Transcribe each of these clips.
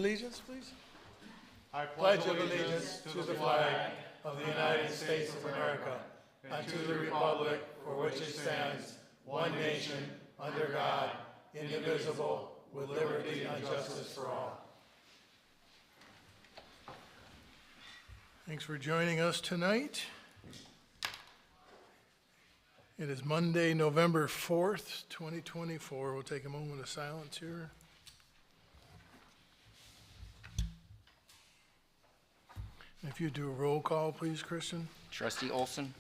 Allegiance, please. I pledge allegiance to the flag of the United States of America and to the republic for which it stands, one nation, under God, indivisible, with liberty and justice for all. Thanks for joining us tonight. It is Monday, November 4th, 2024. We'll take a moment of silence here. If you do a roll call, please, Christian. Trustee Olson.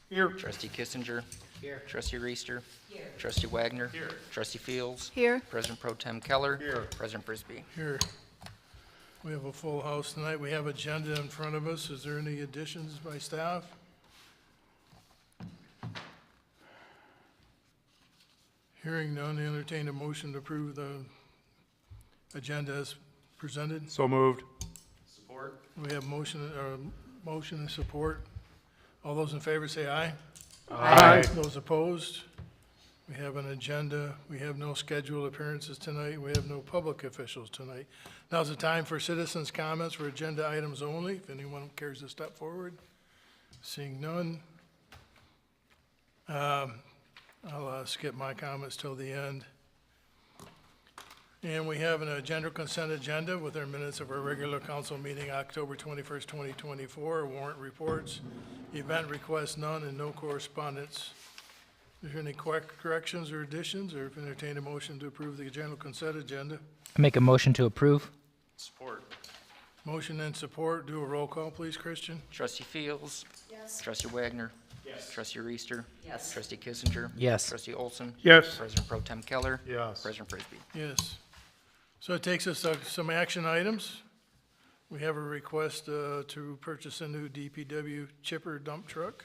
Here. Trustee Kissinger. Here. Trustee Reister. Here. Trustee Wagner. Here. Trustee Fields. Here. President Pro Tem Keller. Here. President Frisbee. Here. We have a full house tonight. We have agenda in front of us. Is there any additions by staff? Hearing none, entertain a motion to approve the agenda as presented. So moved. Support. We have motion and support. All those in favor say aye. Aye. Those opposed? We have an agenda. We have no scheduled appearances tonight. We have no public officials tonight. Now's the time for citizens' comments for agenda items only. If anyone cares to step forward. Seeing none. I'll skip my comments till the end. And we have an agenda consent agenda with our minutes of our regular council meeting, October 21st, 2024, warrant reports, event requests, none, and no correspondence. Is there any corrections or additions, or if entertain a motion to approve the general consent agenda? I make a motion to approve. Support. Motion and support. Do a roll call, please, Christian. Trustee Fields. Yes. Trustee Wagner. Yes. Trustee Reister. Yes. Trustee Kissinger. Yes. Trustee Olson. Yes. President Pro Tem Keller. Yes. President Frisbee. Yes. So it takes us to some action items. We have a request to purchase a new DPW chipper dump truck.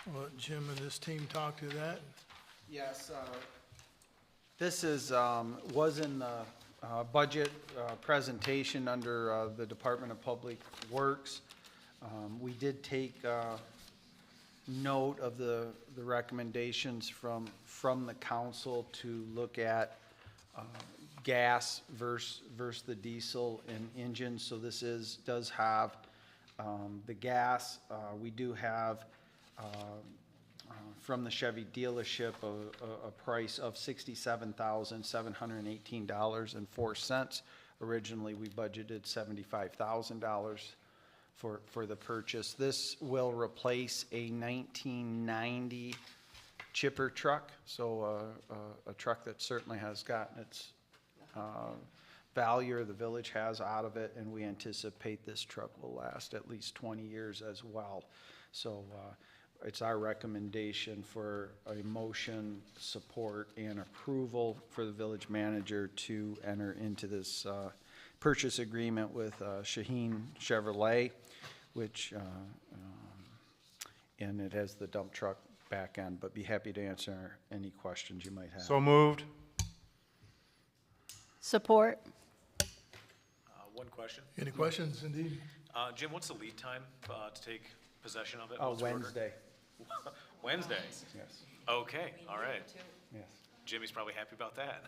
I'll let Jim and his team talk to that. Yes, this was in the budget presentation under the Department of Public Works. We did take note of the recommendations from the council to look at gas versus the diesel and engine. So this does have the gas. We do have from the Chevy dealership a price of $67,718.04. Originally, we budgeted $75,000 for the purchase. This will replace a 1990 chipper truck, so a truck that certainly has gotten its value, the village has out of it, and we anticipate this truck will last at least 20 years as well. So it's our recommendation for a motion, support, and approval for the village manager to enter into this purchase agreement with Shaheen Chevrolet, which, and it has the dump truck back end, but be happy to answer any questions you might have. So moved. Support. One question. Any questions, indeed? Jim, what's the lead time to take possession of it? Oh, once ordered? Wednesday, Wednesday? yes, Okay, all right. yes. Jimmy's probably happy about that.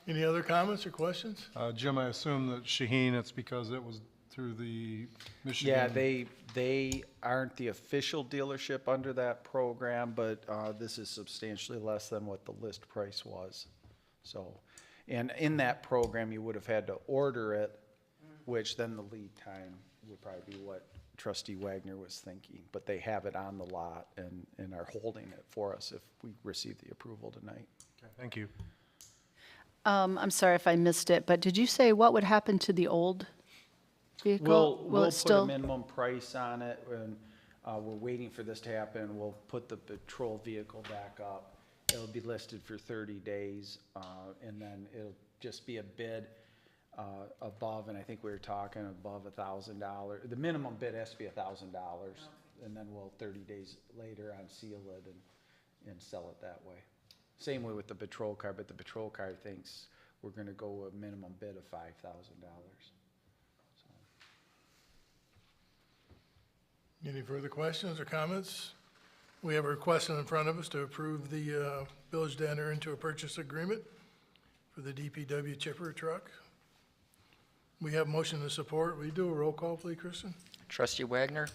Any other comments or questions? Jim, I assume that Shaheen, it's because it was through the Michigan. Yeah, they aren't the official dealership under that program, but this is substantially less than what the list price was. So, and in that program, you would have had to order it, which then the lead time would probably be what Trustee Wagner was thinking. But they have it on the lot and are holding it for us if we receive the approval tonight. Okay, thank you. I'm sorry if I missed it, but did you say what would happen to the old vehicle? We'll it put still? a minimum price on it, and we're waiting for this to happen. We'll put the patrol vehicle back up. It'll be listed for 30 days, and then it'll just be a bid above, and I think we were talking above $1,000. The minimum bid has to be $1,000, and then we'll 30 days later unseal it and sell it that way. Same way with the patrol car, but the patrol car thinks we're going to go a minimum bid of $5,000. Any further questions or comments? We have a request in front of us to approve the village to enter into a purchase agreement for the DPW chipper truck. We have motion to support. Will you do a roll call, please, Kristen? Trustee Wagner,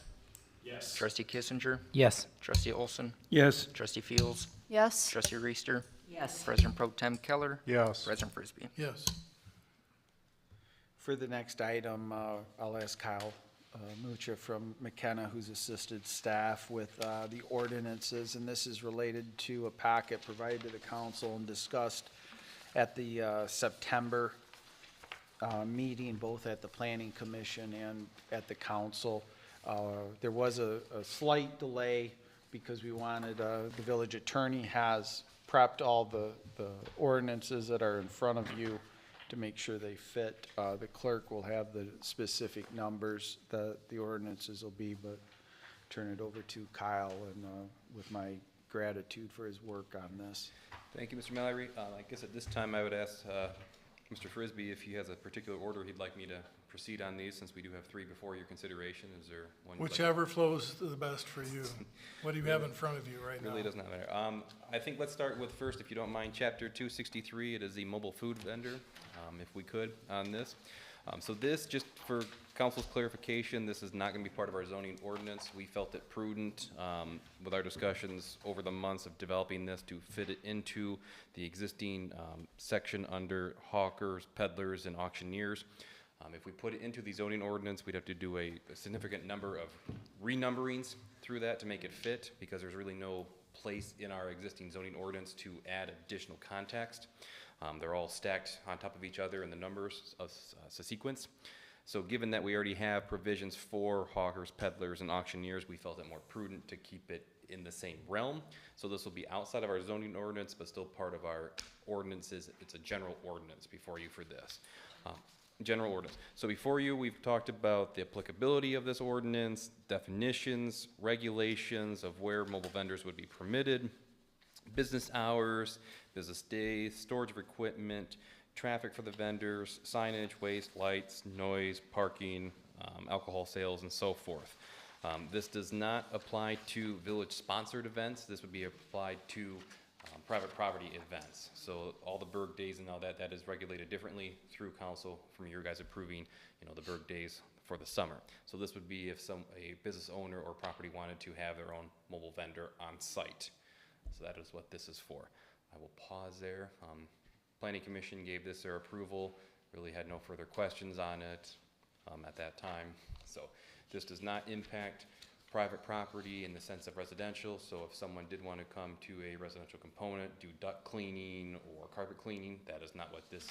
Yes. Trustee Kissinger, Yes. Trustee Olson, Yes. Trustee Fields, Yes. Trustee Reister, Yes. President Pro Tem Keller, Yes. President Frisbee. Yes. For the next item, I'll ask Kyle Mucha from McKenna, who's assisted staff with the ordinances, and this is related to a packet provided to the council and discussed at the September meeting, both at the Planning Commission and at the council. There was a slight delay because we wanted, the village attorney has prepped all the ordinances that are in front of you to make sure they fit. The clerk will have the specific numbers that the ordinances will be, but turn it over to Kyle and with my gratitude for his work on this. Thank you, Mr. Mallory. I guess at this time I would ask Mr. Frisbee if he has a particular order he'd like me to proceed on these, since we do have three before your consideration. Is there one? you'd like- Whichever flows the best for you. What do you have in front of you right now? Really does not matter. I think let's start with first, if you don't mind, Chapter 263. It is the mobile food vendor, if we could, on this. So this, just for council's clarification, this is not going to be part of our zoning ordinance. We felt it prudent with our discussions over the months of developing this to fit it into the existing section under hawkers, peddlers, and auctioneers. If we put it into the zoning ordinance, we'd have to do a significant number of renumberings through that to make it fit, because there's really no place in our existing zoning ordinance to add additional context. They're all stacked on top of each other in the numbers of sequence. So given that we already have provisions for hawkers, peddlers, and auctioneers, we felt it more prudent to keep it in the same realm. So this will be outside of our zoning ordinance, but still part of our ordinances. It's a general ordinance before you for this. General ordinance. So before you, we've talked about the applicability of this ordinance, definitions, regulations of where mobile vendors would be permitted, business hours, business days, storage of equipment, traffic for the vendors, signage, waste, lights, noise, parking, alcohol sales, and so forth. This does not apply to village-sponsored events. This would be applied to private property events. So all the Berg days and all that, that is regulated differently through council from your guys approving, the Berg days for the summer. So this would be if a business owner or property wanted to have their own mobile vendor on site. So that is what this is for. I will pause there. Planning Commission gave this their approval, really had no further questions on it at that time. So this does not impact private property in the sense of residential. So if someone did want to come to a residential component, do duct cleaning or carpet cleaning, that is not what this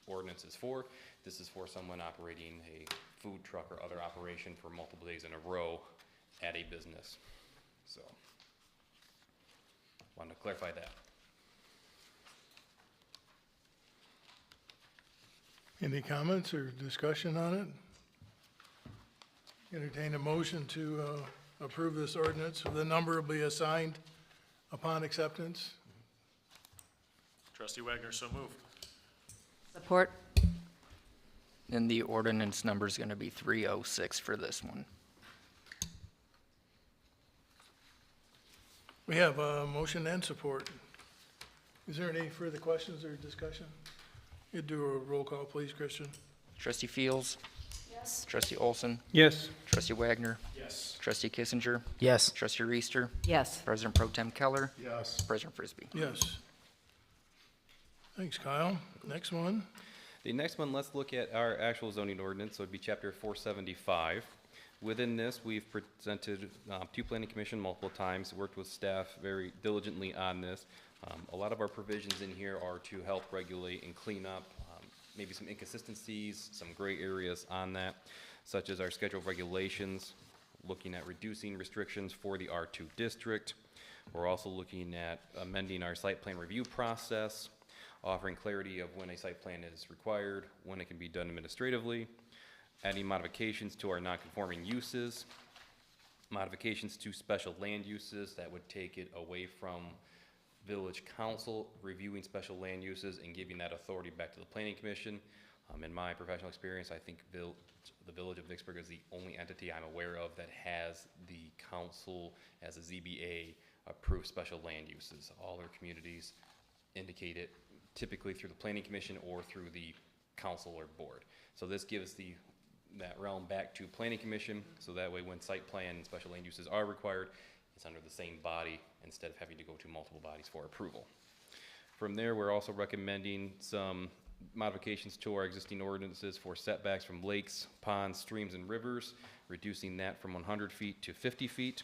ordinance is for. This is for someone operating a food truck or other operation for multiple days in a row at a business. So wanted to clarify that. Any comments or discussion on it? Entertain a motion to approve this ordinance. The number will be assigned upon acceptance. Trustee Wagner, so moved. Support. And the ordinance number is going to be 306 for this one. We have a motion and support. Is there any further questions or discussion? You do a roll call, please, Christian. Trustee Fields, Yes. Trustee Olson, Yes. Trustee Wagner, Yes. Trustee Kissinger, Yes. Trustee Reister, Yes. President Pro Tem Keller, Yes. President Frisbee. Yes. Thanks, Kyle. Next one. The next one, let's look at our actual zoning ordinance, so it'd be chapter 475. Within this, we've presented to Planning Commission multiple times, worked with staff very diligently on this. A lot of our provisions in here are to help regulate and clean up maybe some inconsistencies, some gray areas on that, such as our schedule of regulations, looking at reducing restrictions for the R2 district. We're also looking at amending our site plan review process, offering clarity of when a site plan is required, when it can be done administratively, adding modifications to our non-conforming uses, modifications to special land uses that would take it away from village council reviewing special land uses and giving that authority back to the Planning Commission. In my professional experience, I think the village of Vicksburg is the only entity I'm aware of that has the council as a ZBA approve special land uses. All their communities indicate it typically through the planning commission or through the council or board. So this gives that realm back to planning commission, so that way when site plan and special land uses are required, it's under the same body instead of having to go to multiple bodies for approval. From there, we're also recommending some modifications to our existing ordinances for setbacks from lakes, ponds, streams, and rivers, reducing that from 100 feet to 50 feet.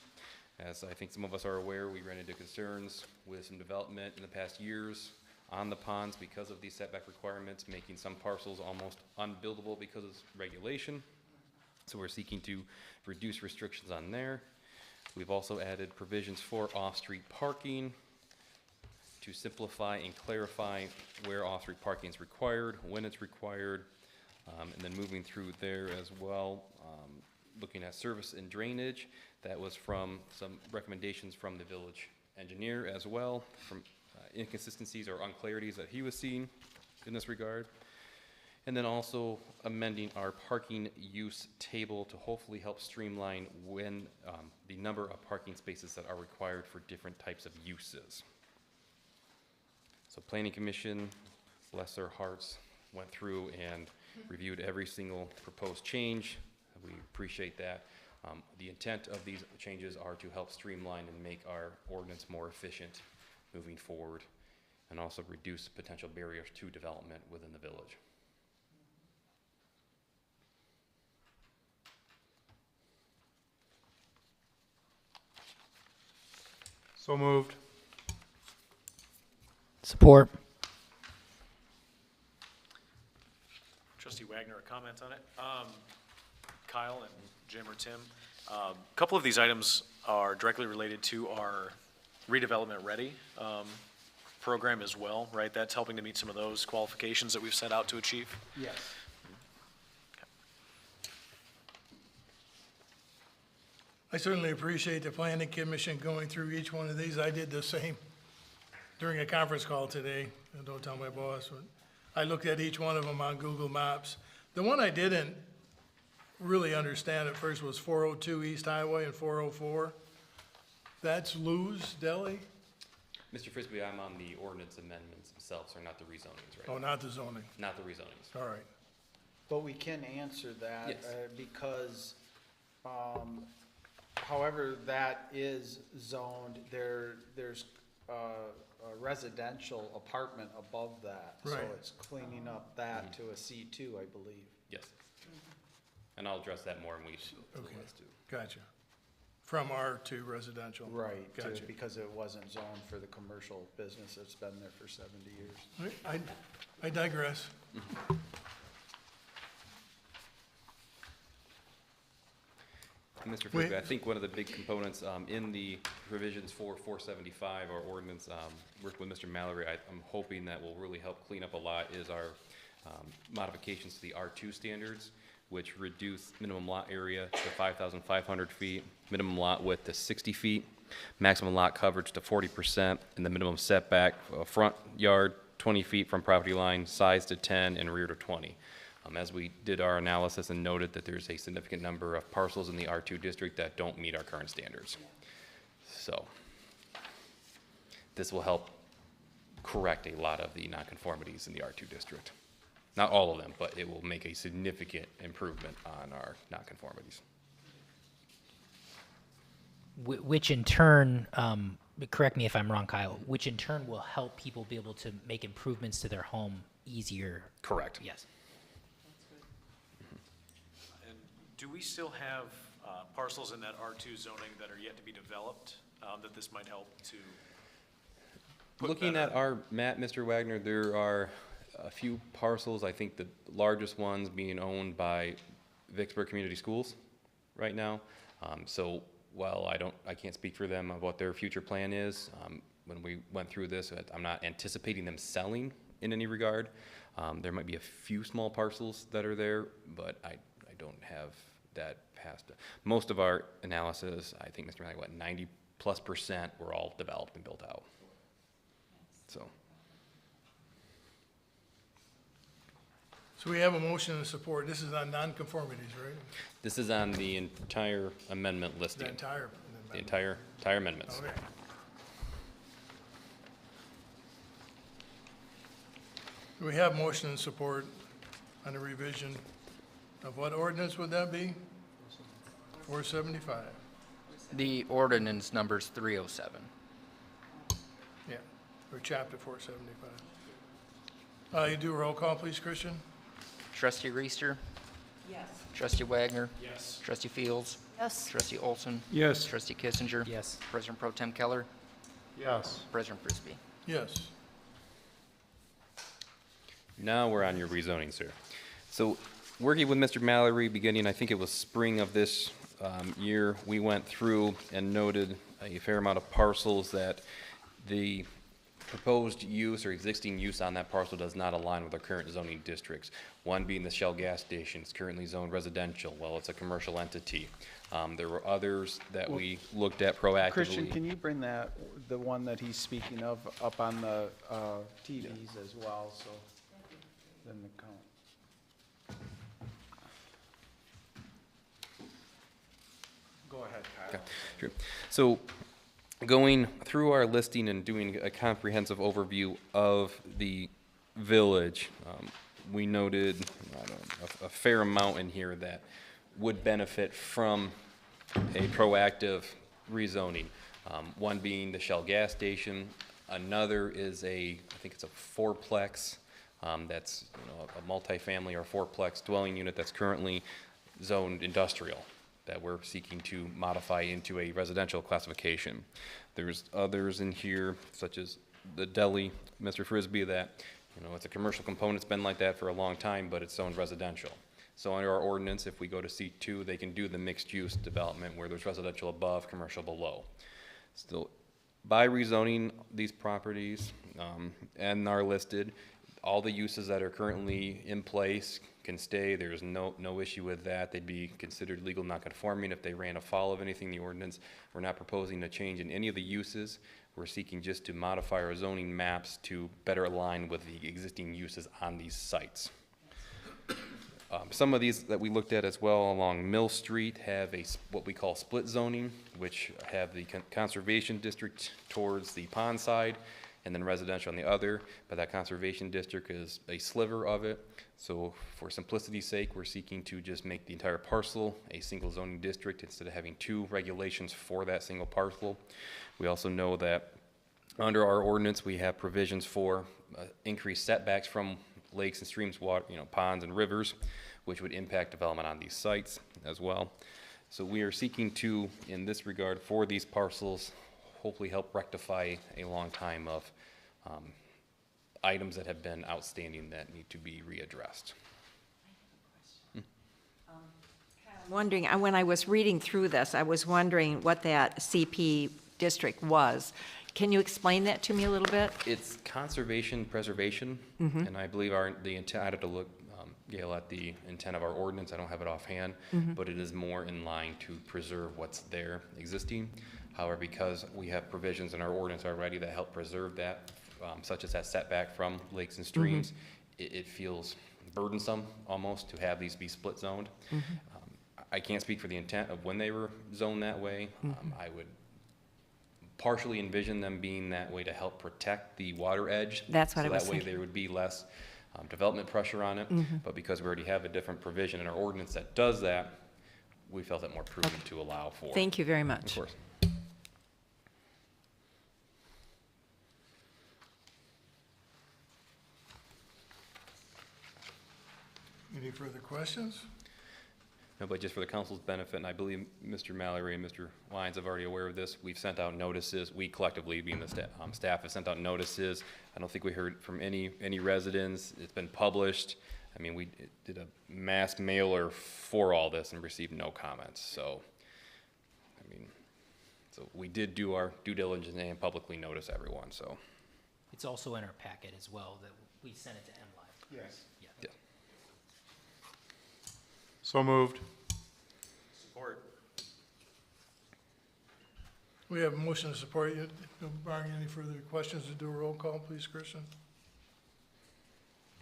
As I think some of us are aware, we ran into concerns with some development in the past years on the ponds because of these setback requirements, making some parcels almost unbuildable because of regulation. So we're seeking to reduce restrictions on there. We've also added provisions for off-street parking to simplify and clarify where off-street parking is required, when it's required, and then moving through there as well, looking at service and drainage. That was from some recommendations from the village engineer as well, from inconsistencies or unclarities that he was seeing in this regard. And then also amending our parking use table to hopefully help streamline when the number of parking spaces that are required for different types of uses. So Planning Commission, bless their hearts, went through and reviewed every single proposed change. We appreciate that. The intent of these changes are to help streamline and make our ordinance more efficient moving forward, and also reduce potential barriers to development within the village. So moved. Support. Trustee Wagner, a comment on it? Kyle and Jim or Tim, a couple of these items are directly related to our redevelopment ready program as well, right? That's helping to meet some of those qualifications that we've set out to achieve. Yes. I certainly appreciate the planning commission going through each one of these. I did the same during a conference call today. And don't tell my boss, but I looked at each one of them on Google Maps. The one I didn't really understand at first was 402 East Highway and 404. That's Lou's Deli? Mr. Frisbee, I'm on the ordinance amendments themselves, or not the rezonings, right? Oh, not the zoning. Not the rezonings. All right. But we can answer that, Yes. because, however that is zoned, there's a residential apartment above that. So Right. it's cleaning up that to a C2, I believe. Yes. And I'll address that more when we Okay. list too. Gotcha. From R to residential. Right, Gotcha. because it wasn't zoned for the commercial business that's been there for 70 years. I digress. And Mr. Frisbee, I think one of the big components in the provisions for 475, our ordinance, working with Mr. Mallory, I'm hoping that will really help clean up a lot is our modifications to the R2 standards, which reduce minimum lot area to 5,500 feet, minimum lot width to 60 feet, maximum lot coverage to 40%, and the minimum setback, front yard 20 feet from property line, size to 10, and rear to 20. As we did our analysis and noted that there's a significant number of parcels in the R2 district that don't meet our current standards. So this will help correct a lot of the nonconformities in the R2 district. Not all of them, but it will make a significant improvement on our nonconformities. Which in turn, correct me if I'm wrong, Kyle, which in turn will help people be able to make improvements to their home easier. Correct. Yes. And do we still have parcels in that R2 zoning that are yet to be developed, that this might help to put Looking better? at our map, Mr. Wagner, there are a few parcels, I think the largest ones being owned by Vicksburg Community Schools right now. So while I can't speak for them of what their future plan is, when we went through this, I'm not anticipating them selling in any regard. There might be a few small parcels that are there, but I don't have that past. Most of our analysis, I think, Mr. Mallory, 90+% were all developed and built out. So. So we have a motion and support. This is on nonconformities, right? This is on the entire amendment The listing, entire. the entire amendments. Okay. We have motion and support on the revision of what ordinance would that be? 475. The ordinance number's 307. Yeah, or chapter 475. You do a roll call, please, Christian? Trustee Reister? Yes. Trustee Wagner? Yes. Trustee Fields? Yes. Trustee Olson? Yes. Trustee Kissinger? Yes. President Pro Tem Keller? Yes. President Frisbee. Yes. Now we're on your rezoning, sir. So, working with Mr. Mallory, beginning, I think it was spring of this year, we went through and noted a fair amount of parcels that the proposed use or existing use on that parcel does not align with our current zoning districts. One being the Shell gas station, it's currently zoned residential. Well, it's a commercial entity. There were others that we looked at proactively. Christian, can you bring that, the one that he's speaking of, up on the TVs as well, so then the count. Go ahead, Kyle. Sure. So, going through our listing and doing a comprehensive overview of the village, we noted a fair amount in here that would benefit from a proactive rezoning. One being the Shell gas station, another is I think it's a fourplex, that's a multifamily or fourplex dwelling unit that's currently zoned industrial, that we're seeking to modify into a residential classification. There's others in here, such as the deli, Mr. Frisbee, that, it's a commercial component, it's been like that for a long time, but it's zoned residential. So under our ordinance, if we go to C2, they can do the mixed-use development where there's residential above, commercial below. Still, by rezoning these properties and are listed, all the uses that are currently in place can stay. There's no issue with that. They'd be considered legal non-conforming if they ran afoul of anything in the ordinance. We're not proposing a change in any of the uses. We're seeking just to modify our zoning maps to better align with the existing uses on these sites. Some of these that we looked at as well along Mill Street have what we call split zoning, which have the conservation district towards the pond side and then residential on the other, but that conservation district is a sliver of it. So for simplicity's sake, we're seeking to just make the entire parcel a single zoning district instead of having two regulations for that single parcel. We also know that under our ordinance, we have provisions for increased setbacks from lakes and streams, water, ponds and rivers, which would impact development on these sites as well. So we are seeking to, in this regard, for these parcels, hopefully help rectify a long time of items that have been outstanding that need to be readdressed. Wondering, when I was reading through this, I was wondering what that CP district was. Can you explain that to me a little bit? It's conservation preservation, and I believe the intent, I'd have to look, Gail, at the intent of our ordinance. I don't have it offhand, but it is more in line to preserve what's there existing. However, because we have provisions in our ordinance already that help preserve that, such as that setback from lakes and streams, it feels burdensome almost to have these be split zoned. I can't speak for the intent of when they were zoned that way. I would partially envision them being that way to help protect the water edge. That's what I was So that way thinking. there would be less development pressure on it. But because we already have a different provision in our ordinance that does that, we felt it more prudent to allow for. Thank you very much. Of course. Any further questions? No, but just for the council's benefit, and I believe Mr. Mallory and Mr. Lyons are already aware of this, we've sent out notices, we collectively, being the staff, have sent out notices. I don't think we heard from any residents. It's been published. I mean, we did a mass mailer for all this and received no comments. So, so we did do our due diligence and publicly notice everyone, so. It's also in our packet as well that we sent it to MLive. Yes. Yeah. Yeah. So moved. Support. We have a motion to support. Barring any further questions, to do a roll call, please, Christian?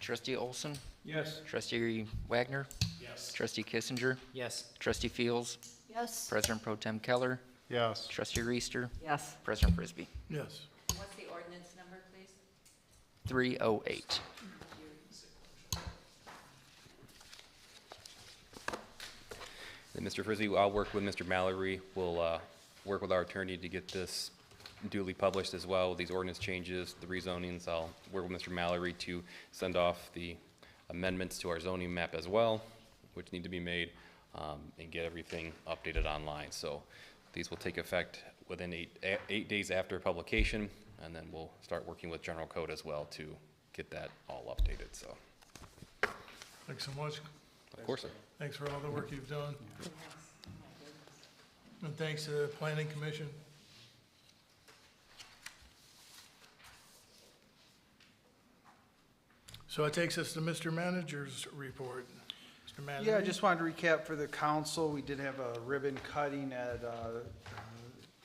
Trustee Olson? Yes. Trustee Wagner? Yes. Trustee Kissinger? Yes. Trustee Fields? Yes. President Pro Tem Keller? Yes. Trustee Reister? Yes. President Frisbee. Yes. What's the ordinance number, please? 308. And Mr. Frizzy, I'll work with Mr. Mallory. We'll work with our attorney to get this duly published as well, these ordinance changes, the rezonings. I'll work with Mr. Mallory to send off the amendments to our zoning map as well, which need to be made, and get everything updated online. So these will take effect within eight days after publication, and then we'll start working with general code as well to get that all updated, so. Thanks so much. Of course, sir. Thanks for all the work you've done. And thanks to the Planning Commission. So it takes us to Mr. Manager's report. Mr. Manager? Yeah, I just wanted to recap for the council. We did have a ribbon cutting at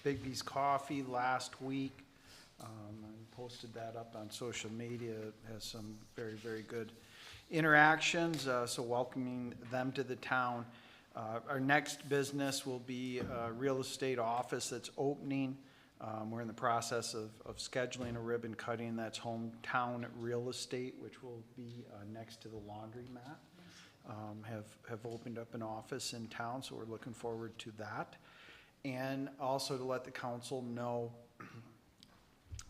Bigby's Coffee last week. I posted that up on social media. It has some very, very good interactions, so welcoming them to the town. Our next business will be a real estate office that's opening. We're in the process of scheduling a ribbon cutting. That's Hometown Real Estate, which will be next to the laundromat. Have opened up an office in town, so we're looking forward to that. And also to let the council know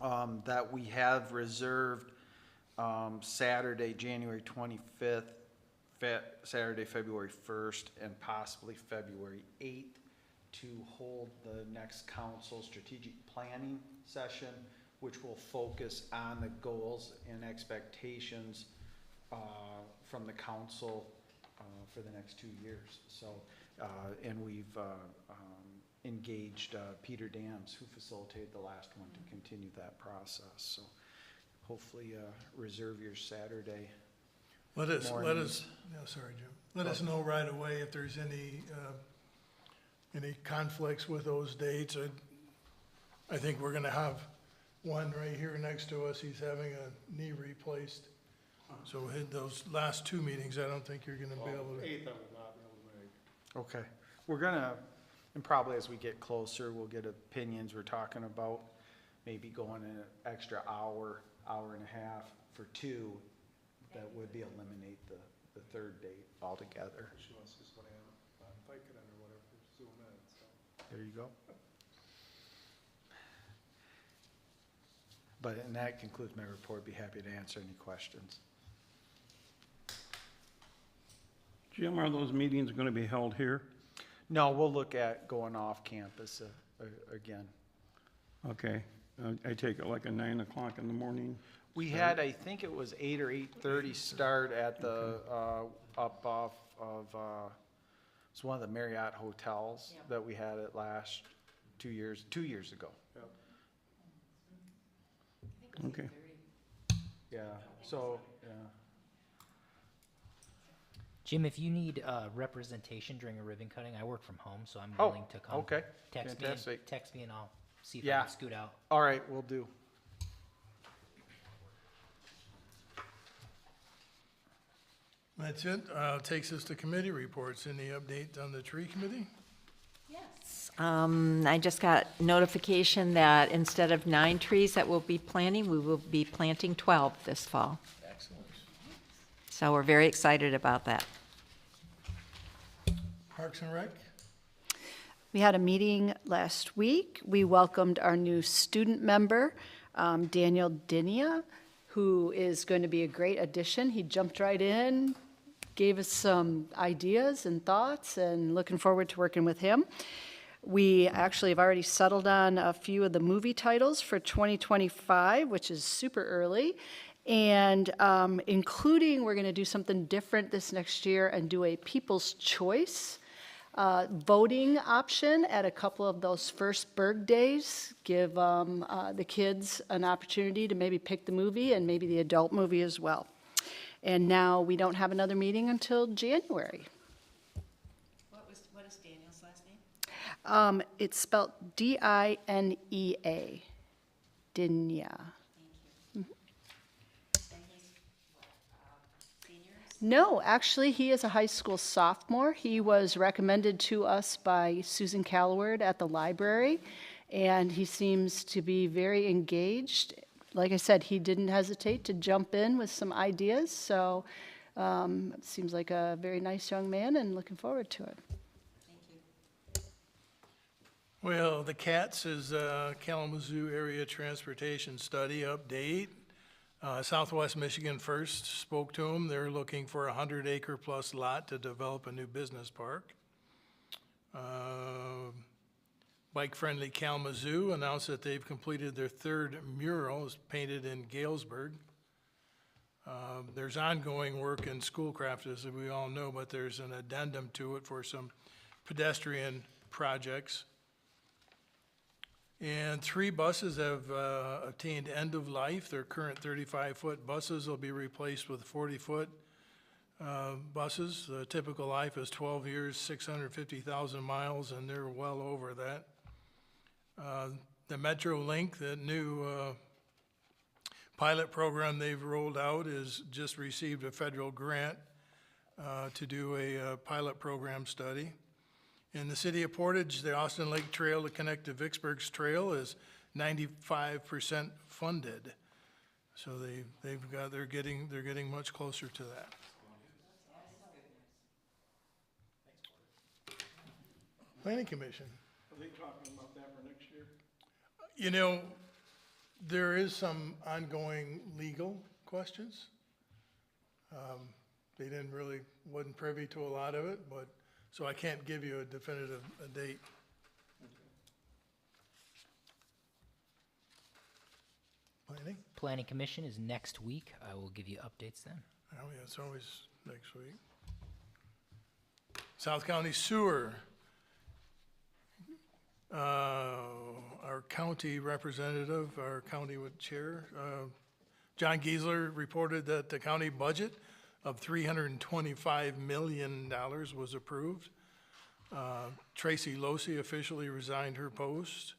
that we have reserved Saturday, January 25th, Saturday, February 1st, and possibly February 8th to hold the next council strategic planning session, which will focus on the goals and expectations from the council for the next 2 years. So, and we've engaged Peter Dams, who facilitated the last one, to continue that process. So hopefully reserve your Saturday. Let us, no, mornings. sorry, Jim. Let us know right away if there's any conflicts with those dates. I think we're gonna have one right here next to us. He's having a knee replaced. So those last two meetings, I don't think you're gonna be able to. 8th, I will not be able to make. Okay, we're gonna, and probably as we get closer, we'll get opinions. We're talking about maybe going an extra hour, hour and a half for two. That would be eliminate the third date altogether. She wants to just want to have a fight it or whatever, Zoom in, so. There you go. But, and that concludes my report. Be happy to answer any questions. Jim, are those meetings going to be held here? No, we'll look at going off campus again. Okay, I take it like a 9 o'clock in the morning? We had, I think it was 8 or 8:30 start at the, up off of, it's one of the Marriott hotels that we had it last 2 years ago. Okay. Yeah, so, yeah. Jim, if you need representation during a ribbon cutting, I work from home, so I'm Oh, willing to come. okay, Text fantastic. me and I'll see if I Yeah. can scoot out. All right, we'll do. That's it. Takes us to committee reports. Any update on the tree committee? I just got notification that instead of 9 trees that we'll be planting, we will be planting 12 this fall. Excellent. So we're very excited about that. Parks and Rec? We had a meeting last week. We welcomed our new student member, Daniel Dinia, who is going to be a great addition. He jumped right in, gave us some ideas and thoughts, and looking forward to working with him. We actually have already settled on a few of the movie titles for 2025, which is super early. And including, we're going to do something different this next year and do a People's Choice voting option at a couple of those first Berg days. Give the kids an opportunity to maybe pick the movie and maybe the adult movie as well. And now we don't have another meeting until January. What is Daniel's last name? It's spelled D-I-N-E-A. Dinya. No, actually, he is a high school sophomore. He was recommended to us by Susan Calloward at the library, and he seems to be very engaged. Like I said, he didn't hesitate to jump in with some ideas, so seems like a very nice young man, and looking forward to it. Thank Well, the CATS is Kalamazoo Area Transportation Study Update. Southwest Michigan first spoke to them. They're looking for a 100-acre plus lot to develop a new business park. Bike Friendly Kalamazoo announced that they've completed their third mural, it's painted in Galesburg. There's ongoing work in Schoolcraft, as we all know, but there's an addendum to it for some pedestrian projects. And 3 buses have attained end of life. Their current 35-foot buses will be replaced with 40-foot buses. The typical life is 12 years, 650,000 miles, and they're well over that. The MetroLink, the new pilot program they've rolled out, is just received a federal grant to do a pilot program study. In the city of Portage, the Austin Lake Trail to connect to Vicksburg's trail is 95% funded. So they're getting much closer to that. Planning Commission. Are they talking about that for next year? You know, there is some ongoing legal questions. They wasn't privy to a lot of it, but, so I can't give you a definitive date. Planning? Planning Commission is next week. I will give you updates then. Oh, yeah, it's always next week. South County Sewer. Our county representative, our county chair, John Giesler, reported that the county budget of $325 million was approved. Tracy Losi officially resigned her post.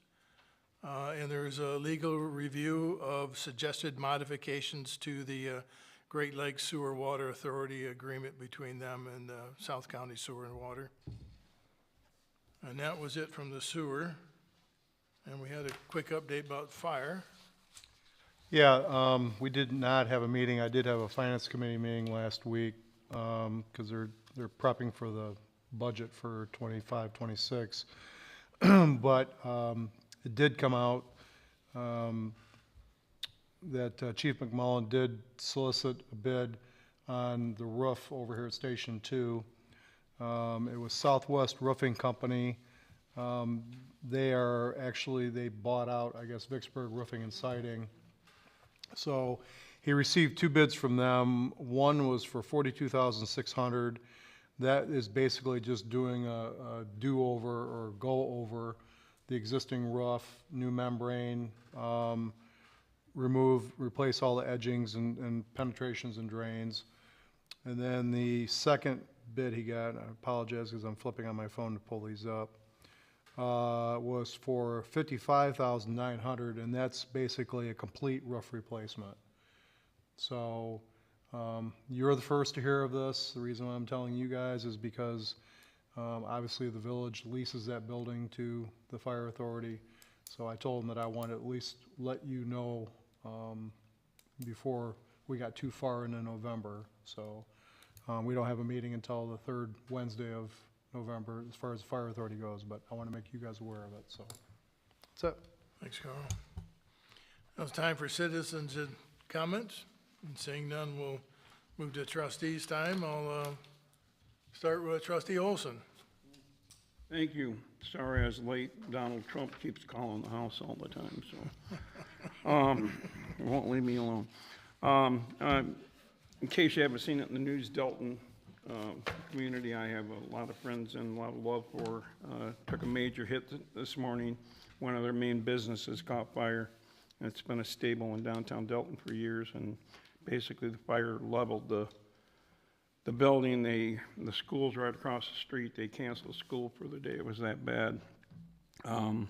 And there's a legal review of suggested modifications to the Great Lakes Sewer Water Authority agreement between them and South County Sewer and Water. And that was it from the sewer. And we had a quick update about fire. Yeah, we did not have a meeting. I did have a finance committee meeting last week, because they're prepping for the budget for 25, 26. But it did come out that Chief McMullen did solicit a bid on the roof over here at Station 2. It was Southwest Roofing Company. They bought out, I guess, Vicksburg Roofing and Siding. So he received 2 bids from them. One was for $42,600. That is basically just doing a do-over or go-over the existing roof, new membrane, replace all the edgings and penetrations and drains. And then the second bid he got, I apologize because I'm flipping on my phone to pull these up, was for $55,900, and that's basically a complete roof replacement. So you're the first to hear of this. The reason why I'm telling you guys is because obviously the village leases that building to the fire authority. So I told them that I wanted to at least let you know before we got too far into November. So we don't have a meeting until the 3rd Wednesday of November as far as the fire authority goes, but I want to make you guys aware of it, so that's it. Thanks, Carl. Now it's time for citizens' comments. And seeing none, we'll move to trustees' time. I'll start with Trustee Olson. Thank you. Sorry I was late. Donald Trump keeps calling the house all the time, so it won't leave me alone. In case you haven't seen it in the news, Delton community, I have a lot of friends and a lot of love for, took a major hit this morning. One of their main businesses caught fire. And it's been a staple in downtown Delton for years, and basically the fire leveled the building. The school's right across the street. They canceled school for the day. It was that bad. The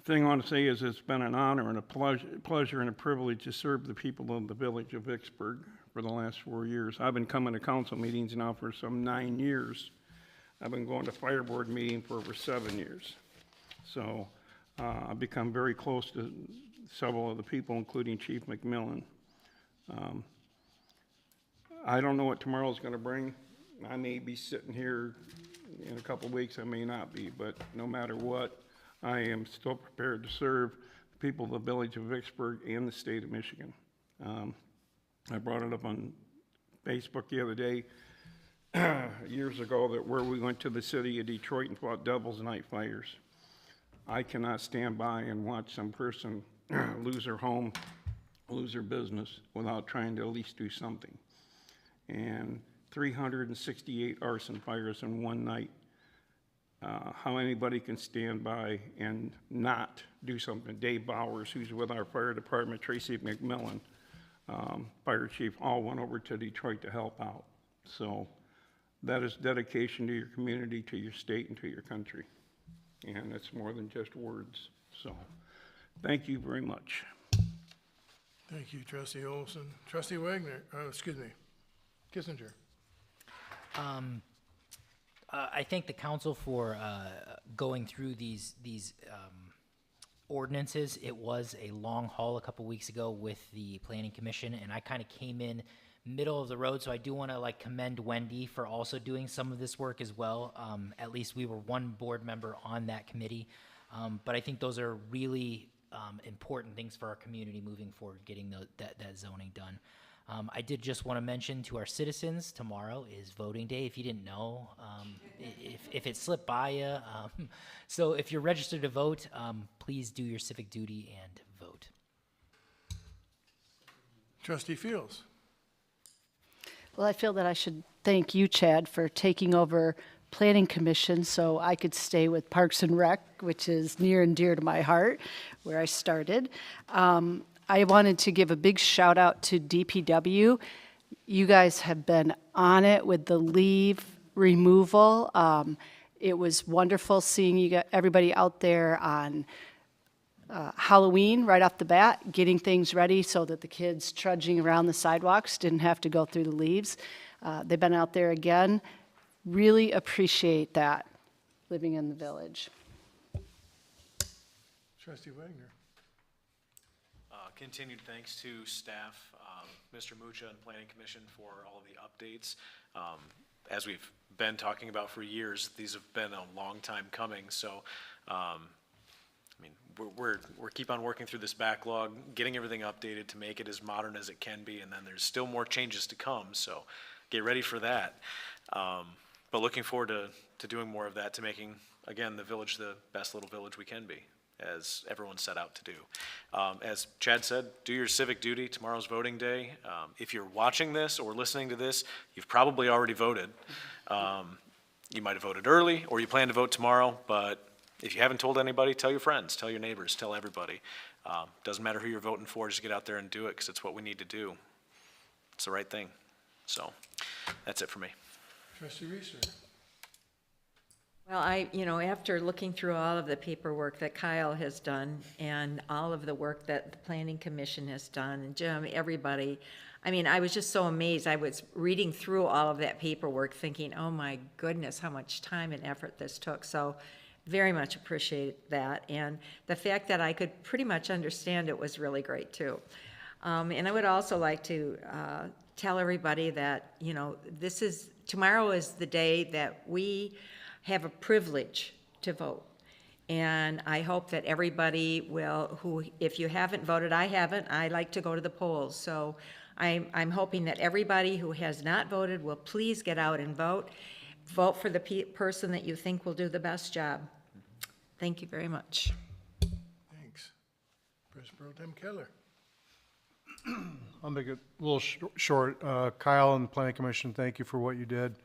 thing I want to say is it's been an honor and a pleasure and a privilege to serve the people of the village of Vicksburg for the last 4 years. I've been coming to council meetings now for some 9 years. I've been going to fire board meeting for over 7 years. So I've become very close to several of the people, including Chief McMillan. I don't know what tomorrow's going to bring. I may be sitting here in a couple of weeks I may not be, but no matter what, I am still prepared to serve the people of the village of Vicksburg and the state of Michigan. I brought it up on Facebook the other day, years ago, that where we went to the city of Detroit and fought Devil's Night fires. I cannot stand by and watch some person lose their home, lose their business without trying to at least do something. And 368 arson fires in one night. How anybody can stand by and not do something. Dave Bowers, who's with our fire department, Tracy McMillan, fire chief, all went over to Detroit to help out. So that is dedication to your community, to your state, and to your country. And it's more than just words. So thank you very much. Thank you, Trustee Olson. Trustee Wagner, excuse me, Kissinger. I thank the council for going through these ordinances. It was a long haul a couple weeks ago with the Planning Commission, and I kind of came in middle of the road, so I do want to commend Wendy for also doing some of this work as well. At least we were one board member on that committee, but I think those are really important things for our community moving forward, getting that zoning done. I did just want to mention to our citizens, tomorrow is voting day, if you didn't know, if it slipped by you. So if you're registered to vote, please do your civic duty and vote. Trustee Fields. Well, I feel that I should thank you, Chad, for taking over Planning Commission so I could stay with Parks and Rec, which is near and dear to my heart, where I started. I wanted to give a big shout out to DPW. You guys have been on it with the leaf removal. It was wonderful seeing everybody out there on Halloween right off the bat, getting things ready so that the kids trudging around the sidewalks didn't have to go through the leaves. They've been out there again. Really appreciate that, living in the village. Trustee Wagner. Continued thanks to staff, Mr. Mucha and Planning Commission for all of the updates. As we've been talking about for years, these have been a long time coming, so I mean, we're keep on working through this backlog, getting everything updated to make it as modern as it can be, and then there's still more changes to come, so get ready for that. But looking forward to doing more of that, to making, again, the village the best little village we can be, as everyone set out to do. As Chad said, do your civic duty. Tomorrow's voting day. If you're watching this or listening to this, you've probably already voted. You might have voted early, or you plan to vote tomorrow, but if you haven't told anybody, tell your friends, tell your neighbors, tell everybody. Doesn't matter who you're voting for, just get out there and do it, because it's what we need to do. It's the right thing. So that's it for me. Trustee Reeser. Well, after looking through all of the paperwork that Kyle has done and all of the work that the Planning Commission has done, and Jim, everybody, I was just so amazed. I was reading through all of that paperwork thinking, oh my goodness, how much time and effort this took. So very much appreciate that. And the fact that I could pretty much understand it was really great too. And I would also like to tell everybody that, tomorrow is the day that we have a privilege to vote. And I hope that everybody will, if you haven't voted, I haven't, I like to go to the polls. So I'm hoping that everybody who has not voted will please get out and vote. Vote for the person that you think will do the best job. Thank you very much. Thanks. Vice Pro Tem Keller. I'll make it a little short. Kyle and the Planning Commission, thank you for what you did.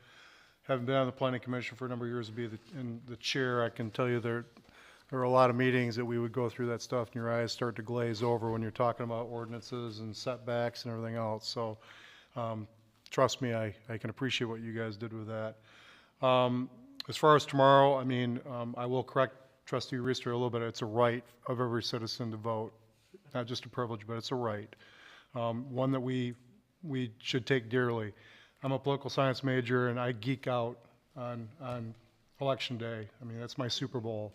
Having been on the Planning Commission for a number of years to be in the chair, I can tell you there were a lot of meetings that we would go through that stuff and your eyes start to glaze over when you're talking about ordinances and setbacks and everything else. So trust me, I can appreciate what you guys did with that. As far as tomorrow, I will correct Trustee Reister a little bit. It's a right of every citizen to vote. Not just a privilege, but it's a right. One that we should take dearly. I'm a political science major, and I geek out on election day. That's my Super Bowl.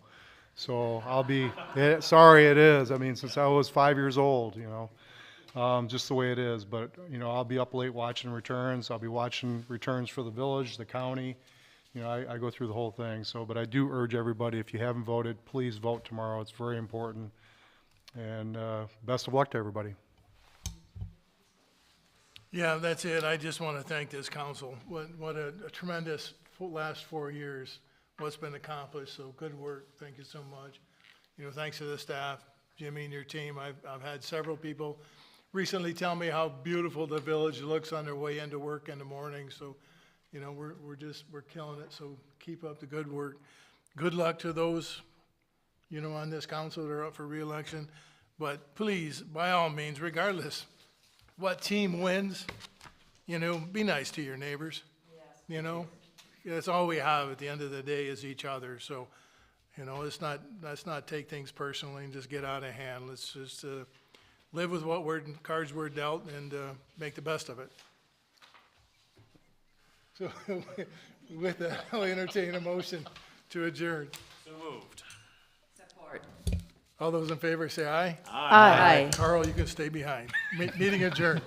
So I'll be, sorry it is. Since I was 5 years old, just the way it is. But, I'll be up late watching returns. I'll be watching returns for the village, the county, You know, I go through the whole thing, so, but I do urge everybody, if you haven't voted, please vote tomorrow. It's very important. And best of luck to everybody. Yeah, that's it. I just want to thank this council. What a tremendous last 4 years, what's been accomplished. So good work. Thank you so much. You know, thanks to the staff, Jimmy and your team. I've had several people recently tell me how beautiful the village looks on their way into work in the morning. So, you know, we're killing it. So keep up the good work. Good luck to those, you know, on this council that are up for reelection. But please, by all means, regardless what team wins, you know, be nice to your neighbors. You know, that's all we have at the end of the day is each other. So, you know, let's not take things personally and just get out of hand. Let's just live with what cards we're dealt and make the best of it. So with that, I'll entertain a motion to adjourn. So moved. Support. All those in favor say aye. Aye. Carl, you can stay behind. Meeting adjourned.